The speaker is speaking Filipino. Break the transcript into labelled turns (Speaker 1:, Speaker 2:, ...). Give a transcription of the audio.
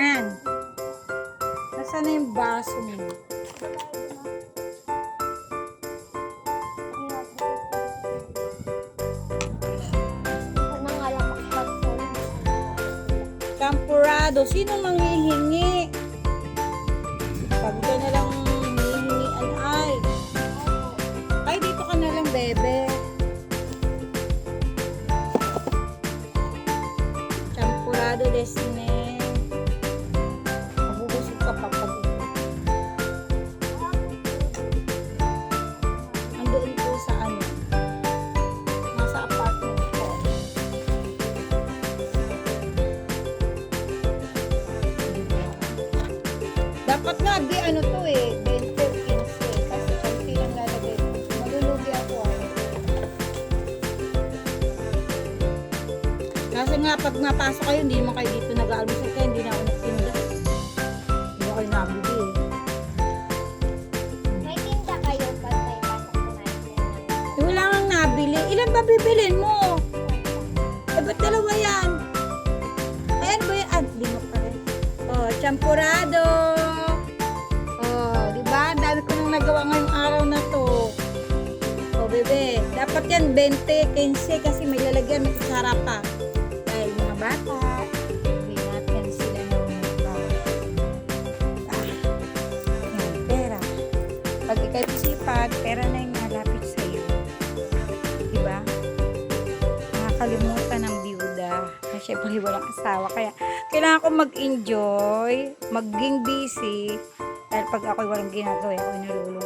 Speaker 1: Yan. Nasaan na yung baso mo? Champurado. Sino manghihingi? Pag ka na lang hihingian ay. Ay, dito ka na lang, bebe. Champurado Destiny. Mabubusog ka pa pag andoon po sa ano. Nasa apartment ko. Dapat nga, di ano to eh, 20 o 15. Kasi konti lang lalagay. Malulugi ako. Kasi nga, pag napasok kayo, hindi naman kayo dito nag-aalmusal kayo, hindi na ako nagtinda. Hindi ako kayo nabili eh.
Speaker 2: May tinda kayo pag may pasok ko na
Speaker 1: Eh, wala kang nabili. Ilan ba bibilin mo? Eh, ba't dalawa yan? Ayan ba yan? Ah, lima pa rin. Oh, champurado. Oh, di ba? Dami ko nang nagawa ngayong araw na to. Oh, bebe. Dapat yan 20, 15 kasi may lalagyan, may kutsara pa. Dahil mga bata, binatyan sila ng yan, pera. Pag ikay pisipag, pera na yung malapit sa'yo. Diba? Nakakalimutan ng biyuda. Kasi syempre walang asawa. Kaya kailangan ko mag-enjoy, maging busy. Dahil pag ako'y walang ginagawa, ako'y nalulungkot.